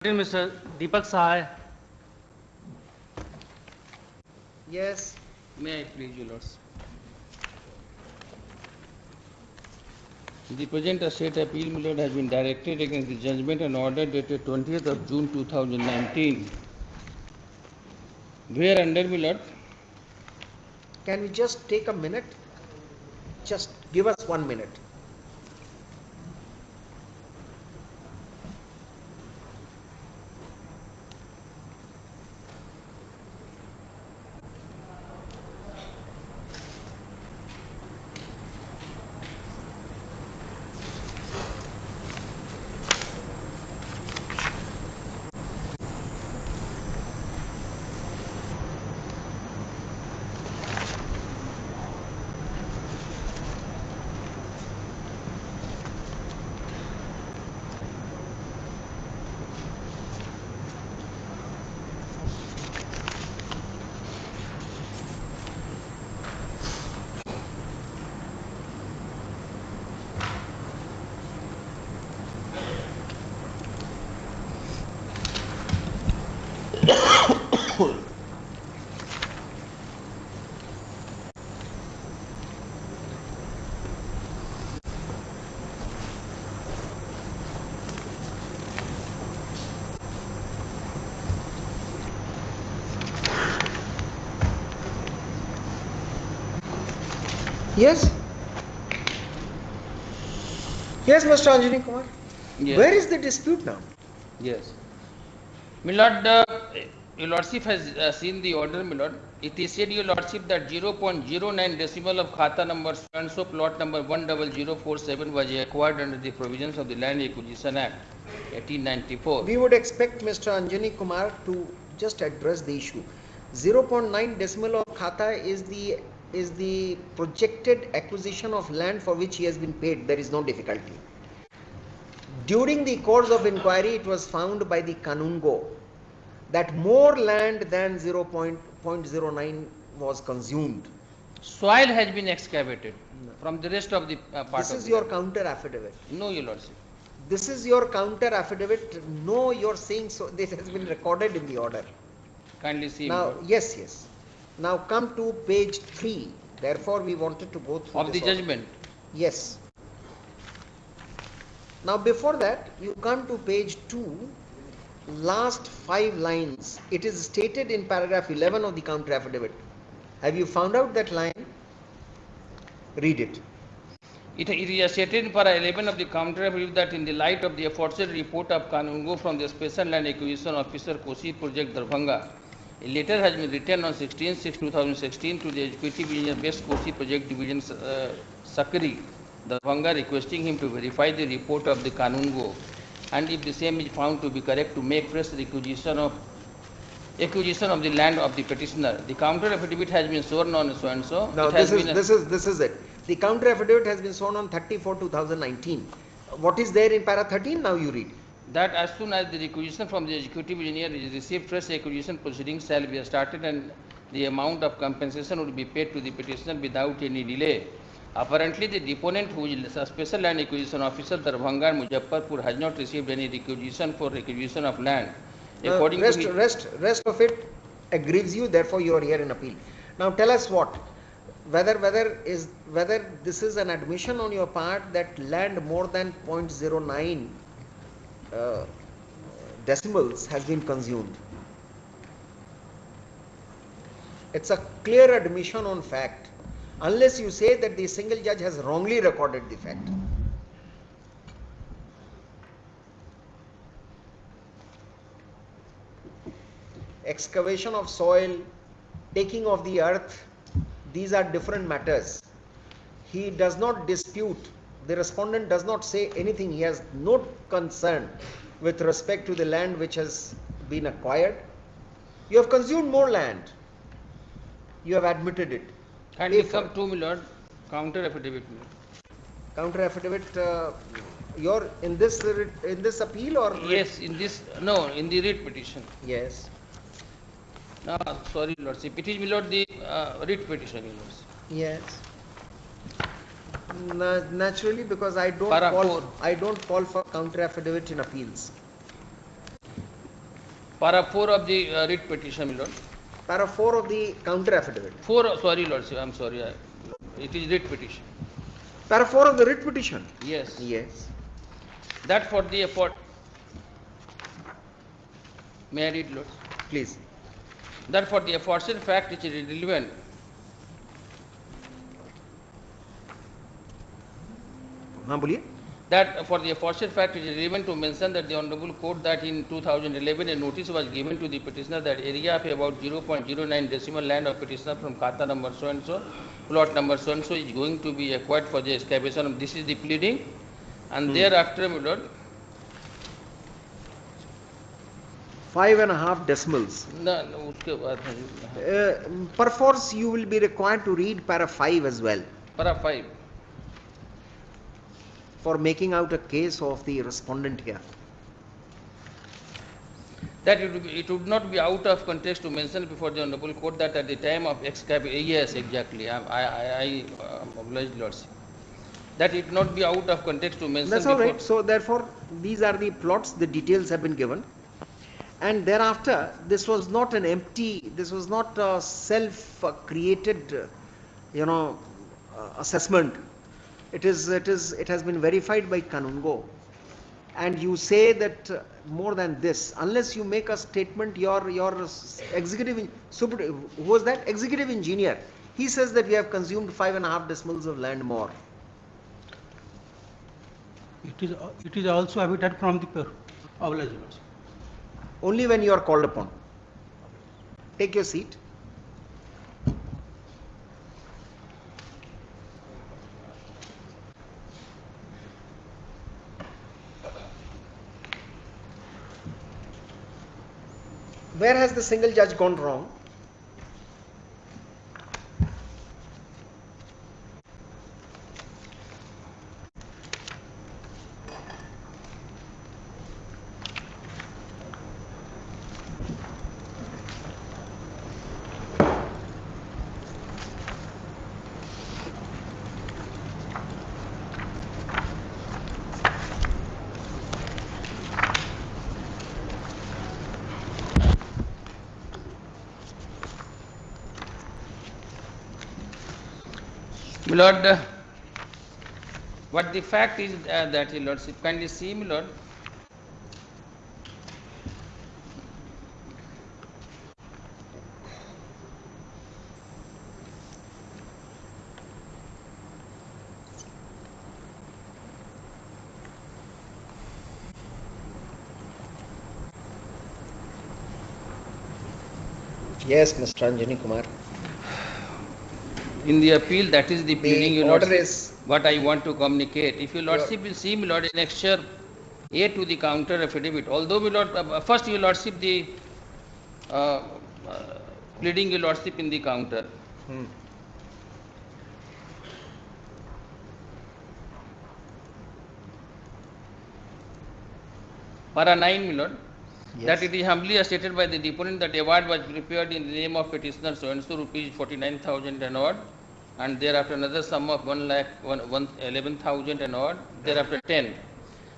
Second, Mr. Deepak Sahai. Yes. May I please, your lords? The present state appeal, my lord, has been directed against the judgment and order dated 20th of June 2019. Where under, my lord? Can we just take a minute? Just give us 1 minute. Yes? Yes, Mr. Anjani Kumar. Yes. Where is the dispute now? Yes. My lord, your lordship has seen the order, my lord. It is said, your lordship, that 0.09 decimal of khata number so plot number 10047 was acquired under the provisions of the Land Acquisition Act 1894. We would expect Mr. Anjani Kumar to just address the issue. 0.9 decimal of khata is the projected acquisition of land for which he has been paid. There is no difficulty. During the course of inquiry, it was found by the Kanungo that more land than 0.09 was consumed. Soil has been excavated from the rest of the part This of is the your land. counter affidavit. No, your lordship. This is your counter affidavit. No, you're saying so. This has been recorded in the order. Kindly see, my Now, lord. yes. Now come to page 3. Therefore, we wanted to go through Of this the order. judgment. Yes. Now, before that, you come to page 2, last 5 lines. It is stated in paragraph 11 of the counter affidavit. Have you found out that line? Read it. It is stated in para 11 of the counter affidavit that in the light of the aforesaid report of Kanungo from the Special Land Acquisition Officer Kosi Project Darbhanga, a letter has been written on 16/6/2016 to the Executive Engineer West Kosi Project Division Sakri, Darbhanga, requesting him to verify the report of the Kanungo, and if the same is found to be correct, to make fresh acquisition of the land of the petitioner. The counter affidavit has been sworn on so and so. Now, this is it. The counter affidavit has been sworn on 30/4/2019. What is there in para 13? Now you read. That as soon as the requisition from the executive engineer is received, fresh acquisition proceedings shall be started and the amount of compensation would be paid to the petitioner without any delay. Apparently, the deponent, who is a special land acquisition officer, Darbhanga and Muzaffarpur, has not received any requisition for acquisition of land. According to Rest of it aggrieves you, therefore you are here in appeal. Now tell us whether this is an admission on your part that land more than 0.09 decimals has been consumed. It's a clear admission on fact, unless you say that the single judge has wrongly recorded the fact. Excavation of soil, taking of the earth, these are different matters. He does not dispute, the respondent does not say anything, he has no concern with respect to the land which has been acquired. You have consumed more land, you have admitted it. kindly come to, my lord, counter affidavit. Counter affidavit, you're in this appeal or Yes, in this, no, in the writ petition. Yes. No, sorry, lordship. It is, my lord, the writ petition, your lordship. Yes. Naturally, because I don't Para call for counter affidavit in appeals. Para 4 of the writ petition, my lord. Para 4 of the counter affidavit. 4, sorry, lordship, I'm sorry. It is writ petition. Para 4 of the writ petition. Yes. Yes. That for the effort. May I read, lord? Please. That for the aforesaid fact which is relevant. हाँ बोलिए. That for the aforesaid fact it is relevant to mention that the Honorable Court that in 2011 a notice was given to the petitioner that area of about 0.09 decimal land of petitioner from Khata number so and so, plot number so and so is going to be acquired for the excavation of, this is the pleading, and thereafter, my lord, 5.5 decimals. no, उसके बाद Perforce you will be required to read para 5 as well. para 5. For making out a case of the respondent here. That it would not be out of context to mention before the Honorable Court that at the time of excavation, yes, exactly, I oblige lordship. That it not be out of context to mention. That's all right. So therefore, these are the plots, the details have been given. And thereafter, this was not an empty, this was not a self-created, assessment. It has been verified by Kanungo. And you say that more than this, unless you make a statement, your executive, who was that? Executive engineer. He says that we have consumed 5.5 decimals of land more. It is also habitat from the oblige. Only when you are called upon. Take your seat. Where has the single judge gone wrong? My lord, what the fact is that your lordship kindly see, my lord. Yes, Mr. Anjani Kumar. In the appeal, that is the pleading, your order lordship, is what I want to communicate. If your lordship will see, my lord, in annexure A to the counter affidavit, although my lord, first your lordship the pleading, your lordship, in the counter. Para 9, my lord. Yes. That it is humbly stated by the deponent that award was prepared in the name of petitioner so and so rupees 49,000 and odd, and thereafter another sum of 1,11,000 and odd, thereafter 10.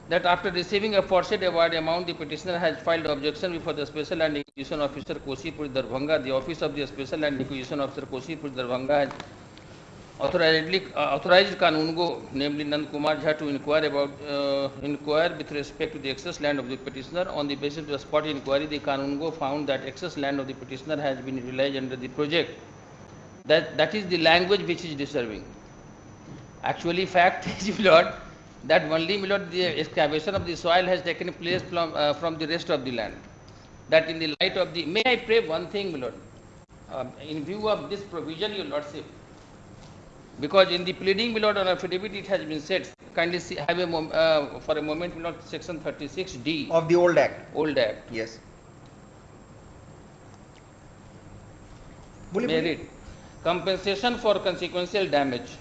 That after receiving a aforesaid award amount, the petitioner has filed objection before the Special Land Acquisition Officer Kosipur Darbhanga. The office of the Special Land Acquisition Officer Kosipur Darbhanga has authorized Kanungo, namely Nand Kumar Jha, to inquire with respect to the excess land of the petitioner. On the basis of the spot inquiry, the Kanungo found that excess land of the petitioner has been utilized under the project. That is the language which is disturbing. Actually, fact is, my lord, that only, my lord, the excavation of the soil has taken place from the rest of the land. That in the light of the, may I pray one thing, my lord, in view of this provision, your lordship, because in the pleading, my lord, on affidavit it has been said, kindly see, have for a moment, my lord, section 36D of the old act. Old Act. Yes. May I read? Compensation for consequential damage.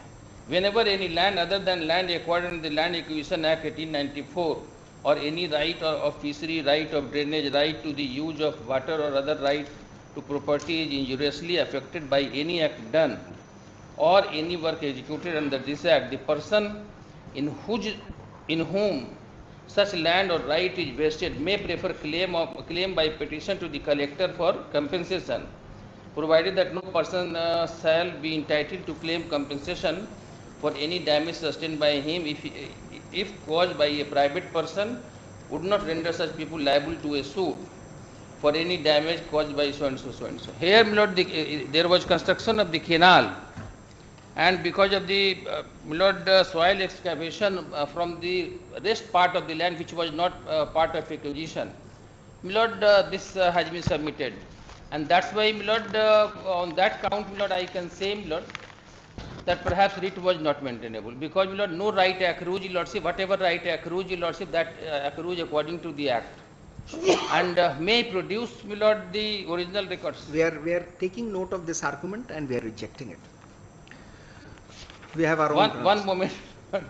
Whenever any land other than land acquired under the Land Acquisition Act 1894 or any right of fishery, right of drainage, right to the use of water or other right to property is injuriously affected by any act done or any work executed under this act, the person in whom such land or right is vested may prefer claim by petition to the collector for compensation, provided that no person shall be entitled to claim compensation for any damage sustained by him if caused by a private person, would not render such people liable to a suit for any damage caused by so and so, so and so. Here, my lord, there was construction of the canal, and because of the soil excavation from the rest part of the land which was not part of acquisition, my lord, this has been submitted, and that's why, my lord, on that count, my lord, I can say, my lord, that perhaps writ was not maintainable, because, my lord, no right accrues, your lordship, whatever right accrues, your lordship, that accrues according to the act, and may produce, my lord, the original records. We are taking note of this argument and we are rejecting it. We have our own One moment. My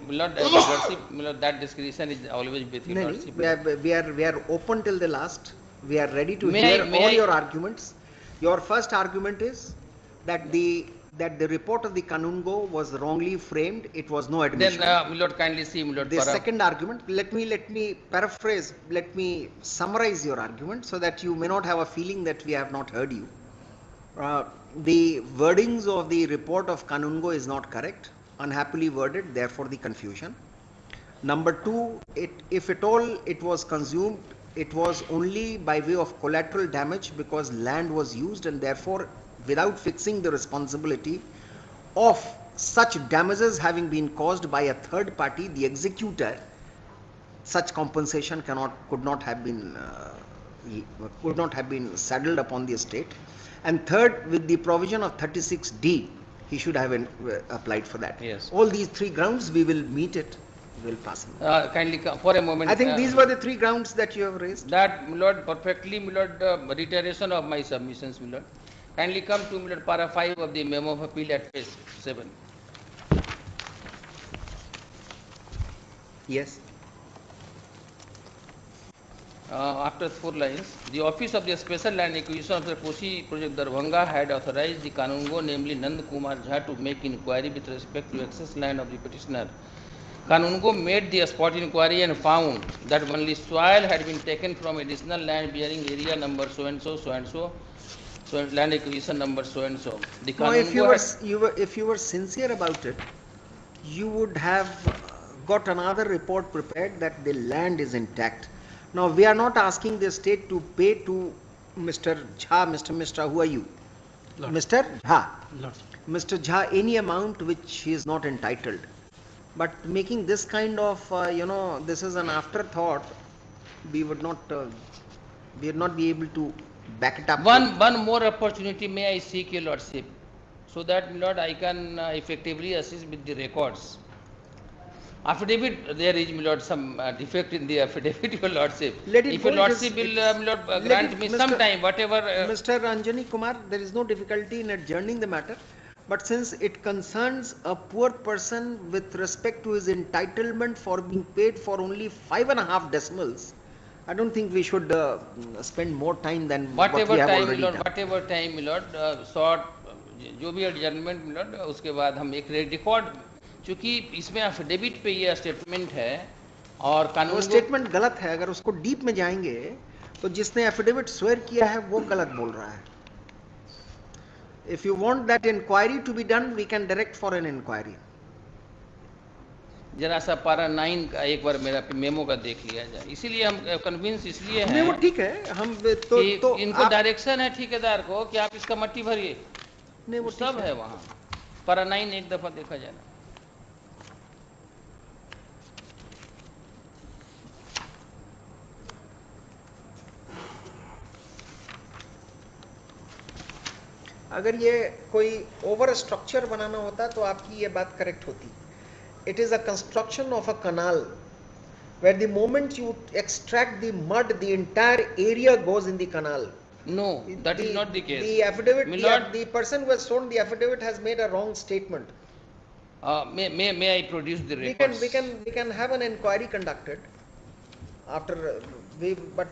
lord, lordship, my lord, that discretion is always with your lordship. We are open till the last. We are ready to May hear I- may all I- your arguments. Your first argument is that the report of the Kanungo was wrongly framed. It was no admission. Then, my lord, kindly see, my lord, The para- second argument, let me paraphrase, let me summarize your argument so that you may not have a feeling that we have not heard you. The wordings of the report of Kanungo is not correct, unhappily worded, therefore the confusion. Number two, if at all it was consumed, it was only by way of collateral damage because land was used, and therefore without fixing the responsibility of such damages having been caused by a third party, the executor, such compensation could not have been saddled upon the estate. And third, with the provision of 36D, he should have applied for that. Yes. All these three grounds, we will meet it, we will pass it. kindly come for a moment. I think these were the three grounds that you have raised. That, my lord, perfectly, my lord, reiteration of my submissions, my lord. Kindly come to, my lord, para 5 of the memo of appeal at page 7. Yes. After 4 lines, the office of the Special Land Acquisition of the Kosi Project Darbhanga had authorized the Kanungo, namely Nand Kumar Jha, to make inquiry with respect to excess land of the petitioner. Kanungo made the spot inquiry and found that only soil had been taken from additional land bearing area number so and so, so and so, so land acquisition number so and so. The Now, if Kanungo you were sincere about it, you would have got another report prepared that the land is intact. Now, we are not asking the state to pay to Mr. Jha, Mr. Who are you? Lord. Mr. Jha. Lord. Mr. Jha, any amount which he is not entitled. But making this kind of, this is an afterthought, we would not be able to back it up. one more opportunity may I seek, your lordship, so that, my lord, I can effectively assist with the records. Affidavit, there is, my lord, some defect in the affidavit, your lordship. Let it If go, your lordship will, my lord, grant me some time, whatever. Mr. Anjani Kumar, there is no difficulty in adjourning the matter, but since it concerns a poor person with respect to his entitlement for being paid for only 5.5 decimals, I don't think we should spend more time than what we whatever have time, my already lord, done. whatever time, my lord, short, जो भी adjournment, my lord, उसके बाद हम एक record, चूंकि इसमें affidavit पे ये स्टेटमेंट है और वो कानून स्टेटमेंट गलत है, अगर उसको डीप में जाएंगे तो जिसने एफिडेविट स्वेयर किया है वो गलत बोल रहा है. If you want that inquiry to be done, we can direct for an inquiry. जरा सा पारा 9 का एक बार मेरा मेमो का देख लिया जाए, इसीलिए हम कन्विंस इसलिए नहीं, वो हैं ठीक है, हम कि इनको आप, डायरेक्शन है ठेकेदार को कि आप इसका मट्टी भरिए, नहीं, वो सब ठीक है वहाँ. पारा 9 एक दफा देखा जाए. अगर ये कोई ओवर स्ट्रक्चर बनाना होता तो आपकी ये बात करेक्ट होती. It is a construction of a canal where the moment you extract the mud, the entire area goes in the canal. No, that is not the case. The affidavit, My lord, the person who has shown the affidavit has made a wrong statement. may I produce the records? We can have an inquiry conducted after but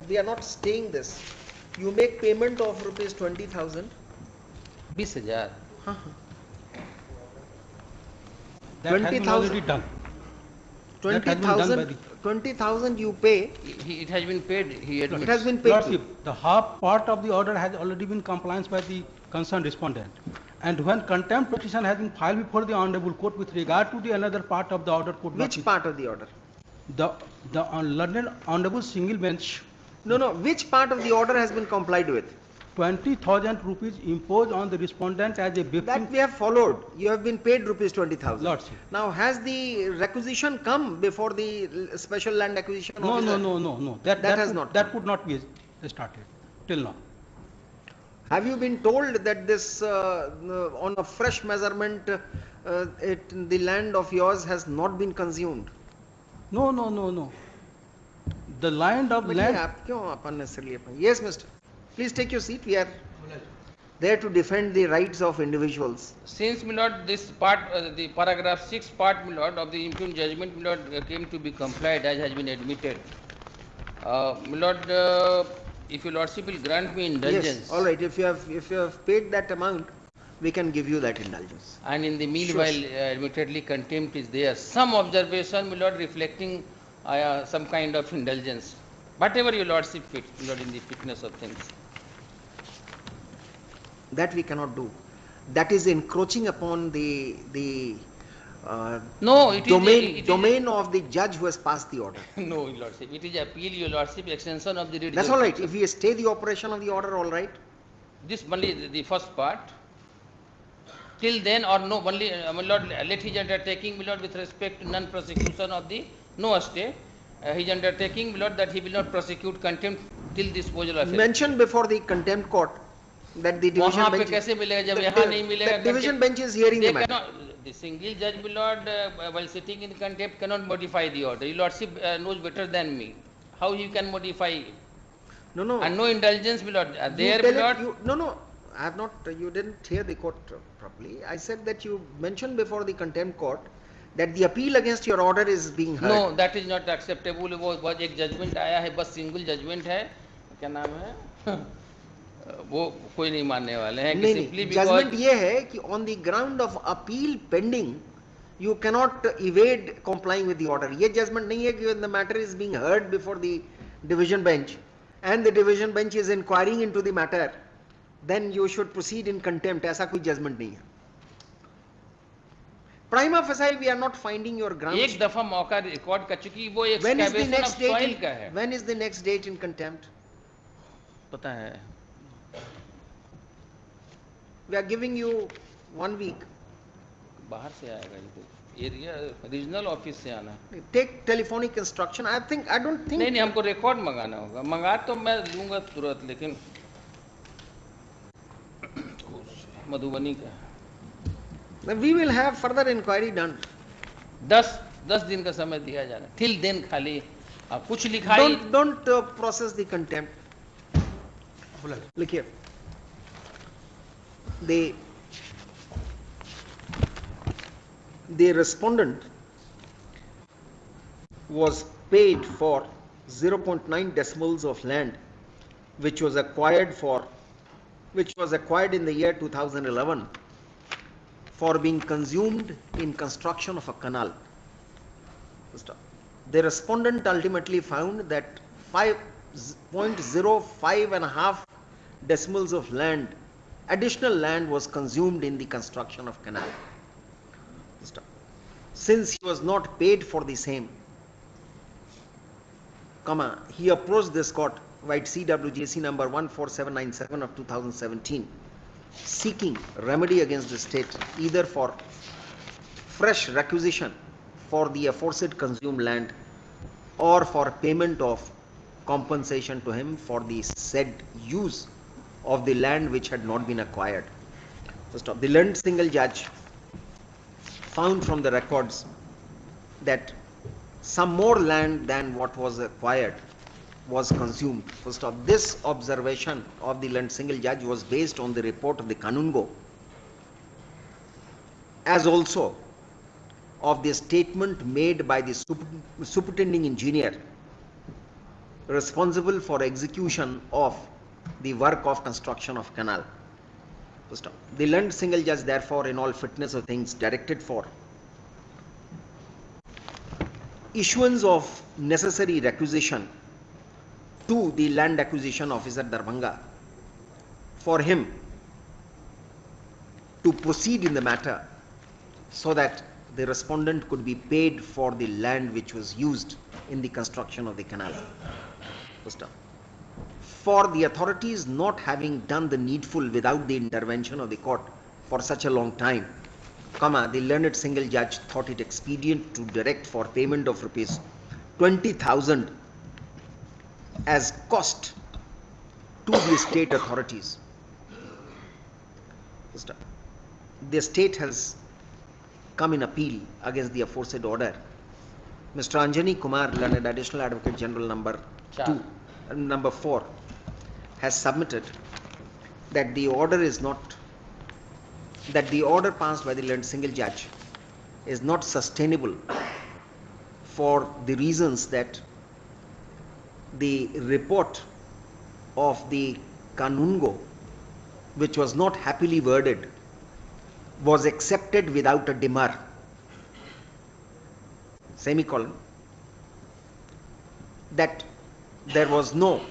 we are not staying this. You make payment of rupees 20,000. 20,000. That has been already 20,000. done. That has been done by 20,000 the 20,000 you pay. It has been paid, he admits. It has been paid. Lordship, the half part of the order has already been compliance by the concerned respondent. And when contempt petition has been filed before the Honorable Court with regard to the another part of the order could not Which be. part of the order? The learned Honorable single bench, No, which part of the order has been complied with? 20,000 rupees imposed on the respondent as a That briefing. we have followed. You have been paid rupees 20,000. Lordship. Now, has the requisition come before the special land acquisition No, officer? no. That has not That come. could not be started till now. Have you been told that this on a fresh measurement, the land of yours has not been consumed? No. The land of But ये land. आप क्यों unnecessarily upon? Yes, Mr. Please take your seat. We are there to defend the rights of individuals. Since, my lord, this part, the paragraph 6 part, my lord, of the impugned judgment, my lord, came to be complied as has been admitted. My lord, if your lordship will grant me indulgence. Yes, all right. If you have paid that amount, we can give you that indulgence. And in the meanwhile, admittedly, contempt is there. Some observation, my lord, reflecting some kind of indulgence. Whatever your lordship fits, my lord, in the fitness of things. That we cannot do. That is encroaching upon the No, it domain of the judge who has passed the order. No, your lordship. It is appeal, your lordship, extension of the writ. That's all right. If we stay the operation of the order, all right. This only the first part. Till then or no, only, my lord, let his undertaking, my lord, with respect to non-prosecution of the no stay, his undertaking, my lord, that he will not prosecute contempt till disposal of it. Mention before the contempt court that the division वहाँ पे bench, कैसे मिलेगा जब the- यहाँ नहीं मिलेगा the division contempt? bench is hearing They the matter. cannot, the single judge, my lord, while sitting in contempt cannot modify the order. Your lordship knows better than me how you can modify, No. and no indulgence, my lord. You There, tell my it- lord. no. I have not. You didn't hear the court properly. I said that you mentioned before the contempt court that the appeal against your order is being heard. No, that is not acceptable. वो एक judgement आया है, बस single judgement है, क्या नाम है? वो कोई नहीं मानने वाले हैं कि simply नहीं, because जजमेंट ये है कि on the ground of appeal pending you cannot evade complying with the order. ये judgment नहीं है कि when the matter is being heard before the division bench and the division bench is inquiring into the matter, then you should proceed in contempt. ऐसा कोई judgment नहीं है. Prima facie we are not finding your grounds. एक दफा मौका record कर चुकी, वो When is the excavation next of date? soil का है. When is the next date in contempt? पता है. We are giving you 1 week. बाहर से आएगा ये, एरिया रीजनल ऑफिस से आना है. Take telephonic instruction. I don't think. नहीं हमको रिकॉर्ड मंगाना होगा. मंगा तो मैं लूंगा तुरंत, लेकिन मधुबनी का We will have further inquiry done. 10 दिन का समय दिया जा रहा है. till then खाली कुछ लिखाई. Don't process the contempt. Look here. The respondent was paid for 0.9 decimals of land which was acquired in the year 2011 for being consumed in construction of a canal. The respondent ultimately found that 5.05 and a half decimals of land, additional land, was consumed in the construction of canal. Since he was not paid for the same, he approached this court, White CWJC number 14797 of 2017, seeking remedy against the state either for fresh requisition for the aforesaid consumed land or for payment of compensation to him for the said use of the land which had not been acquired. The learned single judge found from the records that some more land than what was acquired was consumed. This observation of the learned single judge was based on the report of the Kanungo, as also of the statement made by the superintending engineer responsible for execution of the work of construction of canal. The learned single judge therefore in all fitness of things directed for issuance of necessary requisition to the land acquisition officer Darbhanga for him to proceed in the matter so that the respondent could be paid for the land which was used in the construction of the canal. For the authorities not having done the needful without the intervention of the court for such a long time, the learned single judge thought it expedient to direct for payment of rupees 20,000 as cost to the state authorities. The state has come in appeal against the aforesaid order. Mr. Anjani Kumar, learned Additional Advocate General number 4, has submitted that the order passed by the learned single judge is not sustainable for the reasons that the report of the Kanungo, which was not happily worded, was accepted without a demur, semicolon, that there was no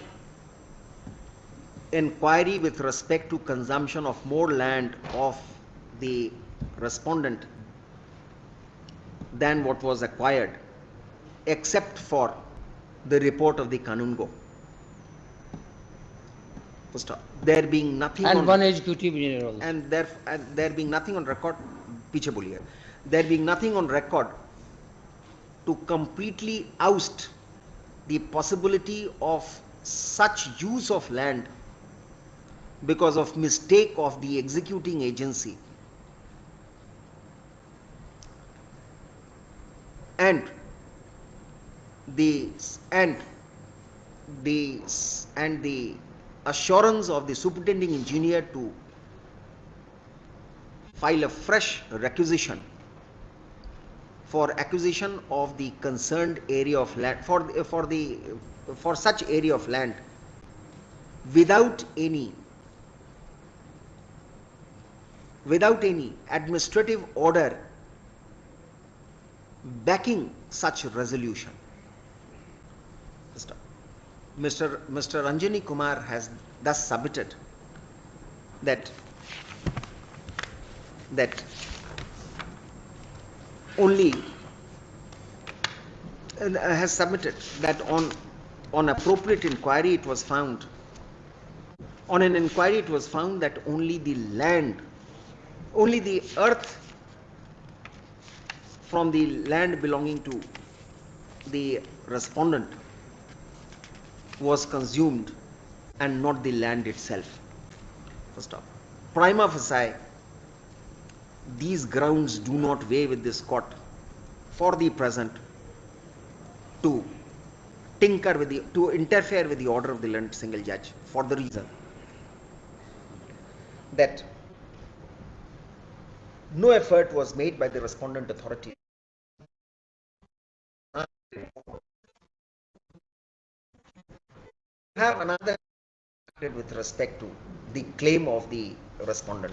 inquiry with respect to consumption of more land of the respondent than what was acquired, except for the report of the Kanungo. There being nothing and on one executive engineer also. and there being nothing on record, there being nothing on record to completely oust the possibility of such use of land because of mistake of the executing agency, and the assurance of the superintending engineer to file a fresh requisition for acquisition of the concerned area of land for such area of land without any administrative order backing such resolution. Mr. Anjani Kumar has thus submitted that on appropriate inquiry it was found that only the earth from the land belonging to the respondent was consumed and not the land itself. First off, prima facie, these grounds do not weigh with this court for the present to interfere with the order of the learned single judge, for the reason that no effort was made by the respondent authority have another with respect to the claim of the respondent,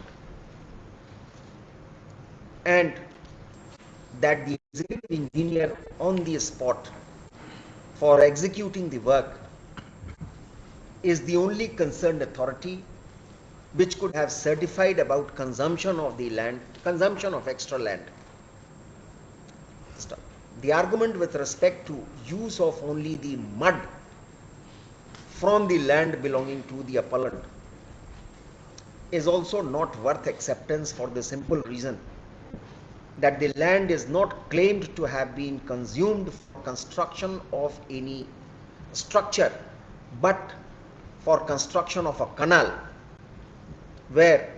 and that the executive engineer on the spot for executing the work is the only concerned authority which could have certified about consumption of extra land. The argument with respect to use of only the mud from the land belonging to the appellant is also not worth acceptance for the simple reason that the land is not claimed to have been consumed for construction of any structure, but for construction of a canal, where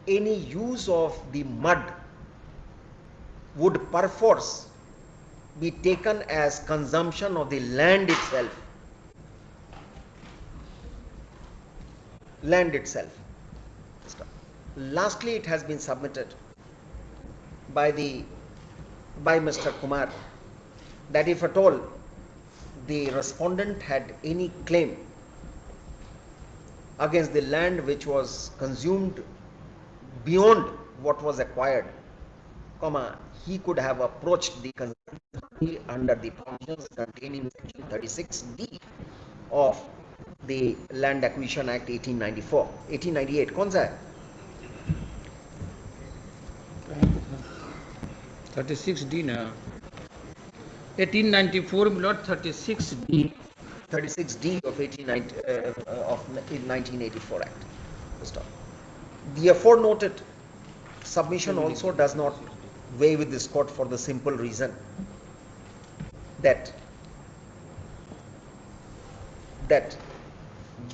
any use of the mud would perforce be taken as consumption of the land itself. Lastly, it has been submitted by Mr. Kumar that if at all the respondent had any claim against the land which was consumed beyond what was acquired, he could have approached the concerned authority under the provisions contained in section 36D of the Land Acquisition Act 1894, 1898. कौन सा है? 36D ना 1894 my lord 36D 36D of 1984 Act. Stop. The aforementioned submission also does not weigh with this court for the simple reason that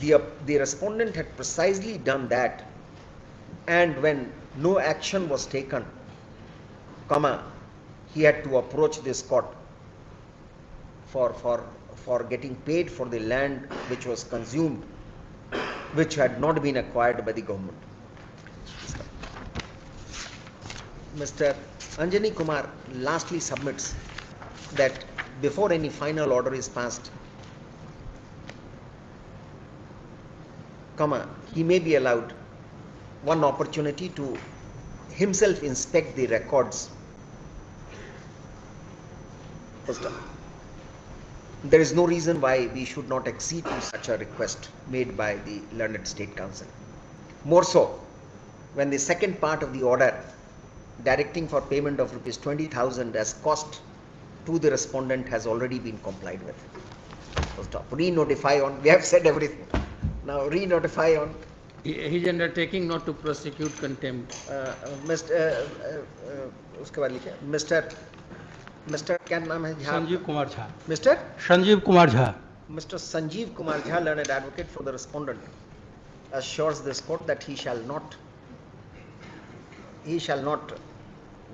the respondent had precisely done that, and when no action was taken, he had to approach this court for getting paid for the land which was consumed, which had not been acquired by the government. Mr. Anjani Kumar lastly submits that before any final order is passed, he may be allowed one opportunity to himself inspect the records. There is no reason why we should not accede to such a request made by the learned State Council. More so, when the second part of the order directing for payment of rupees 20,000 as cost to the respondent has already been complied with. So stop. Re-notify on. We have said everything. Now re-notify on. His undertaking not to prosecute contempt. Mr. क्या नाम है? Sanjeev Kumar Jha. Mr. Sanjeev Kumar Jha. Mr. Sanjeev Kumar Jha, learned advocate for the respondent, assures this court that he shall not,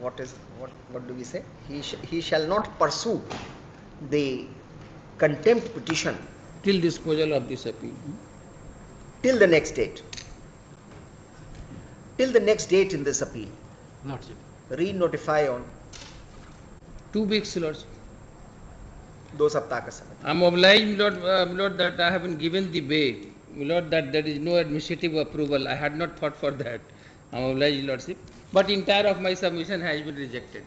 what do we say? He shall not pursue the contempt petition Till disposal of this appeal. till the next date. Till the next date in this appeal. Not yet. Re-notify on 2 weeks, Lord. 2 सप्ताह का समय. I am obliged, Lord, that I have been given the way, Lord, that there is no administrative approval. I had not thought for that. I am obliged, Lordship. But entire of my submission has been rejected.